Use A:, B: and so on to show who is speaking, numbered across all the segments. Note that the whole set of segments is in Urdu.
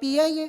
A: PIA,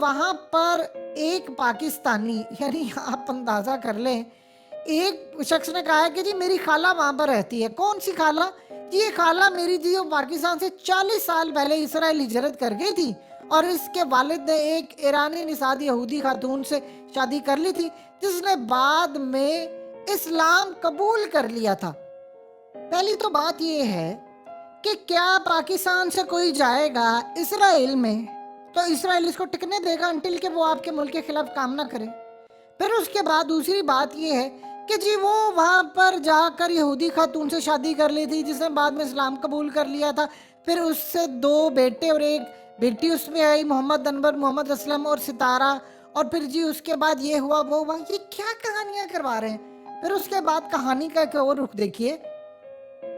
A: وہاں پر ایک پاکستانی، یعنی آپ اندازہ کر لیں، ایک شخص نے کہا ہے کہ جی میری خالہ وہاں پر رہتی ہے۔ کون سی خالہ؟ جی یہ خالہ میری تھی، وہ پاکستان سے 40 سال پہلے اسرائیل ہجرت کر گئی تھی، اور اس کے والد نے ایک ایرانی نژاد یہودی خاتون سے شادی کر لی تھی، جس نے بعد میں اسلام قبول کر لیا تھا۔ پہلی تو بات یہ ہے کہ کیا پاکستان سے کوئی جائے گا اسرائیل میں تو اسرائیل اس کو ٹکنے دے گا انٹل کہ وہ آپ کے ملک کے خلاف کام نہ کرے؟ پھر اس کے بعد دوسری بات یہ ہے کہ جی وہ وہاں پر جا کر یہودی خاتون سے شادی کر لی تھی، جس نے بعد میں اسلام قبول کر لیا تھا، پھر اس سے 2 بیٹے اور ایک بیٹی اس میں آئی، محمد انور، محمد اسلم اور ستارہ، اور پھر جی اس کے بعد یہ ہوا وہ ہوا۔ یہ کیا کہانیاں کروا رہے ہیں؟ پھر اس کے بعد کہانی کا ایک اور رخ دیکھیے،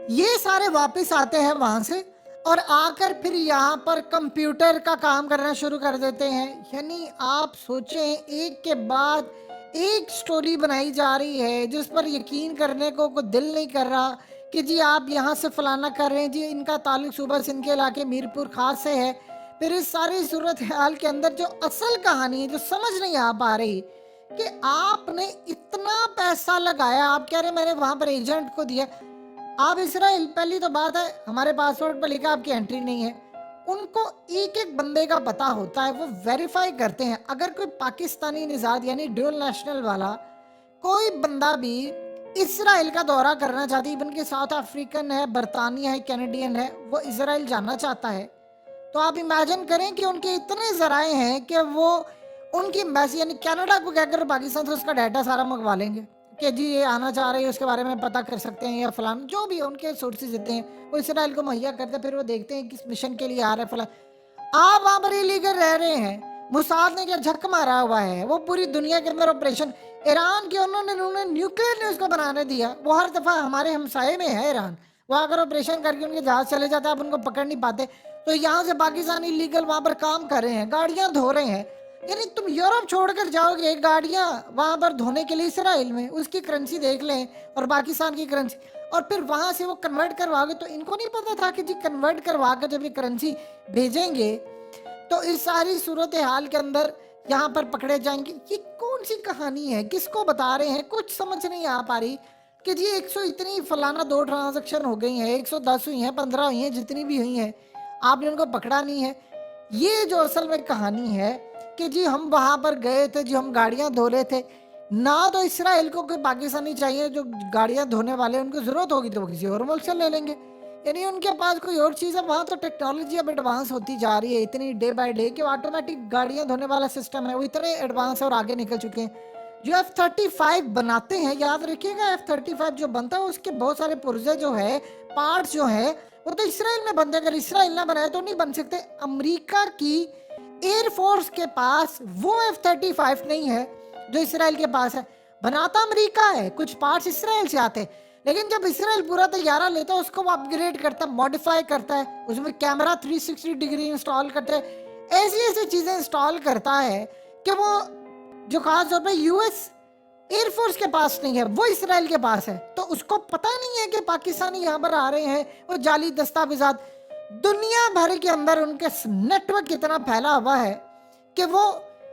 A: یہ سارے واپس آتے ہیں وہاں سے اور آ کر پھر یہاں پر کمپیوٹر کا کام کرنا شروع کر دیتے ہیں۔ یعنی آپ سوچیں، ایک کے بعد ایک سٹوری بنائی جا رہی ہے جس پر یقین کرنے کو کوئی دل نہیں کر رہا کہ جی آپ یہاں سے فلانا کر رہے ہیں، جی ان کا تعلق صوبہ سندھ کے علاقے میرپور خاص سے ہے۔ پھر اس ساری صورتحال کے اندر جو اصل کہانی ہے، جو سمجھ نہیں آ پا رہی کہ آپ نے اتنا پیسہ لگایا، آپ کہہ رہے میں نے وہاں پر ایجنٹ کو دیا۔ آپ اسرائیل، پہلی تو بات ہے ہمارے پاسپورٹ پر لکھا آپ کی انٹری نہیں ہے، ان کو ایک ایک بندے کا پتہ ہوتا ہے، وہ ویریفائی کرتے ہیں۔ اگر کوئی پاکستانی نژاد یعنی ڈیول نیشنل والا کوئی بندہ بھی اسرائیل کا دورہ کرنا چاہتی، ایون کہ ساؤتھ افریقن ہے، برطانیہ ہے، کینیڈین ہے، وہ اسرائیل جانا چاہتا ہے، تو آپ امیجن کریں کہ ان کے اتنے ذرائع ہیں کہ وہ ان کی ایمبیسی یعنی کینیڈا کو کہہ کر پاکستان سے اس کا ڈیٹا سارا منگوا لیں گے کہ جی یہ آنا چاہ رہے ہیں، اس کے بارے میں پتہ کر سکتے ہیں، یا فلان جو بھی ان کے سورسز دیتے ہیں وہ اسرائیل کو مہیا کرتے ہیں، پھر وہ دیکھتے ہیں کس مشن کے لیے آ رہا ہے فلان۔ آپ وہاں پر ایلیگل رہ رہے ہیں، موساد نے کیا جھک مارا ہوا ہے، وہ پوری دنیا کے اندر آپریشن، ایران کے انہوں نے نیوکلیر نیوز کو بنانے دیا، وہ ہر دفعہ ہمارے ہمسائے میں ہے ایران، وہ اگر آپریشن کر کے ان کے جہاز چلے جاتے ہیں آپ ان کو پکڑ نہیں پاتے، تو یہاں سے پاکستانی لیگل وہاں پر کام کر رہے ہیں، گاڑیاں دھو رہے ہیں۔ یعنی تم یورپ چھوڑ کر جاؤ گے گاڑیاں وہاں پر دھونے کے لیے اسرائیل میں، اس کی کرنسی دیکھ لیں اور پاکستان کی کرنسی، اور پھر وہاں سے وہ کنورٹ کروا گے، تو ان کو نہیں پتا تھا کہ جی کنورٹ کروا کر جب یہ کرنسی بھیجیں گے تو اس ساری صورتحال کے اندر یہاں پر پکڑے جائیں گے۔ یہ کون سی کہانی ہے؟ کس کو بتا رہے ہیں؟ کچھ سمجھ نہیں آ پا رہی کہ جی 100 اتنی فلانا 2 ٹرانزیکشن ہو گئی ہیں، 110 ہوئی ہیں، 15 ہوئی ہیں، جتنی بھی ہوئی ہیں، آپ نے ان کو پکڑا نہیں ہے۔ یہ جو اصل میں کہانی ہے کہ جی ہم وہاں پر گئے تھے، جی ہم گاڑیاں دھو رہے تھے، نہ تو اسرائیل کو کوئی پاکستانی چاہیے جو گاڑیاں دھونے والے، ان کو ضرورت ہوگی تو وہ کسی اور ملک سے لے لیں گے، یعنی ان کے پاس کوئی اور چیز ہے۔ وہاں تو ٹیکنالوجی اب ایڈوانس ہوتی جا رہی ہے اتنی ڈے بائی ڈے کہ آٹومیٹک گاڑیاں دھونے والا سسٹم ہے، وہ اتنے ایڈوانس ہے اور آگے نکل چکے ہیں۔ جو F-35 بناتے ہیں، یاد رکھیے گا F-35 جو بنتا ہے اس کے بہت سارے پرزے جو ہے، پارٹس جو ہیں، وہ تو اسرائیل میں بنتے ہیں، اگر اسرائیل نہ بنائے تو نہیں بن سکتے۔ امریکہ کی ایئر فورس کے پاس وہ F-35 نہیں ہے جو اسرائیل کے پاس ہے، بناتا امریکہ ہے، کچھ پارٹس اسرائیل سے آتے ہیں، لیکن جب اسرائیل پورا طیارہ لیتا ہے اس کو وہ اپ گریڈ کرتا ہے، موڈیفائی کرتا ہے، اس میں کیمرہ 360 ڈگری انسٹال کرتا ہے، ایسی ایسی چیزیں انسٹال کرتا ہے کہ وہ جو خاص طور پہ یو ایس ایئر فورس کے پاس نہیں ہے، وہ اسرائیل کے پاس ہے، تو اس کو پتہ نہیں ہے کہ پاکستانی یہاں پر آ رہے ہیں، وہ جعلی دستاویزات دنیا بھر کے اندر ان کے نیٹ ورک اتنا پھیلا ہوا ہے کہ وہ،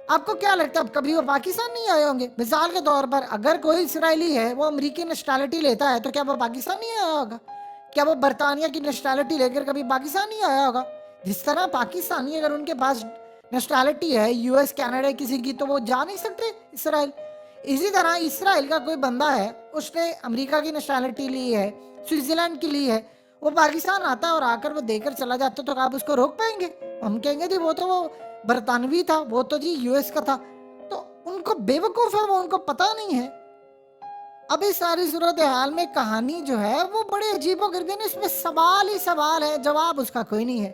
A: آپ کو کیا لگتا ہے کبھی وہ پاکستان نہیں آئے ہوں گے؟ مثال کے طور پر اگر کوئی اسرائیلی ہے وہ امریکی نیشنلٹی لیتا ہے تو کیا وہ پاکستان نہیں آیا ہوگا؟ کیا وہ برطانیہ کی نیشنلٹی لے کر کبھی پاکستان نہیں آیا ہوگا؟ جس طرح پاکستانی اگر ان کے پاس نیشنلٹی ہے یو ایس کینیڈا کسی کی تو وہ جا نہیں سکتے اسرائیل، اسی طرح اسرائیل کا کوئی بندہ ہے اس نے امریکہ کی نیشنلٹی لی ہے، سوئٹزرلینڈ کی لی ہے، وہ پاکستان آتا ہے اور آ کر وہ دے کر چلا جاتا ہے، تو آپ اس کو روک پائیں گے؟ ہم کہیں گے جی وہ تو وہ برطانوی تھا، وہ تو جی یو ایس کا تھا، تو ان کو بے وقوف ہے، وہ ان کو پتہ نہیں ہے۔ اب اس ساری صورتحال میں کہانی جو ہے وہ بڑے عجیب و غریب ہے، اس میں سوال ہی سوال ہے، جواب اس کا کوئی نہیں ہے۔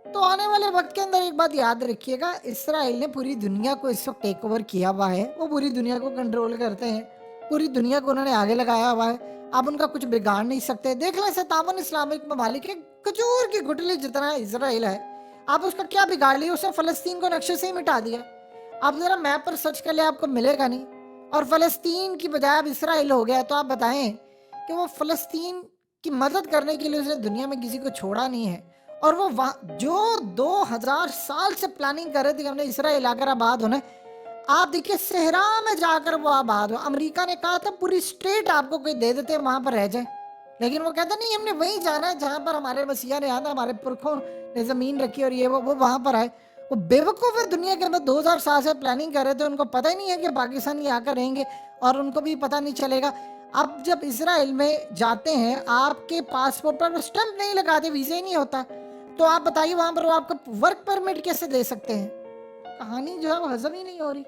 A: تو آنے والے وقت کے اندر ایک بات یاد رکھیے گا، اسرائیل نے پوری دنیا کو اس وقت ٹیک اوور کیا ہوا ہے، وہ پوری دنیا کو کنٹرول کرتے ہیں، پوری دنیا کو انہوں نے آگے لگایا ہوا ہے، آپ ان کا کچھ بگاڑ نہیں سکتے۔ دیکھ لیں 57 اسلامک ممالک ہے، کھجور کی گٹلی جتنا اسرائیل ہے، آپ اس کا کیا بگاڑ لیا؟ اس نے فلسطین کو نقشے سے ہی مٹا دیا، آپ ذرا میپ پر سرچ کر لیں آپ کو ملے گا نہیں، اور فلسطین کی بجائے اب اسرائیل ہو گیا، تو آپ بتائیں کہ وہ فلسطین کی مدد کرنے کے لیے اس نے دنیا میں کسی کو چھوڑا نہیں ہے، اور وہ جو 2000 سال سے پلاننگ کر رہے تھے کہ ہم نے اسرائیل آ کر آباد ہونا ہے، آپ دیکھیے صحرا میں جا کر وہ آباد ہو. امریکہ نے کہا تھا پوری اسٹیٹ آپ کو کوئی دے دیتے وہاں پر رہ جائیں، لیکن وہ کہتا نہیں، ہم نے وہیں جانا ہے جہاں پر ہمارے مسیح نے آنا، ہمارے پرکھوں نے زمین رکھی اور یہ وہ وہاں پر آئے. وہ بے وقوف ہے دنیا کے اندر 2000 سال سے پلاننگ کر رہے تھے، ان کو پتہ ہی نہیں ہے کہ پاکستان یہ آ کر رہیں گے، اور ان کو بھی پتہ نہیں چلے گا. اب جب اسرائیل میں جاتے ہیں، آپ کے پاسپورٹ پر اسٹمپ نہیں لگاتے، ویزا ہی نہیں ہوتا، تو آپ بتائیے وہاں پر وہ آپ کو ورک پرمٹ کیسے دے سکتے ہیں؟ کہانی جو ہے وہ ہضم ہی نہیں ہو رہی.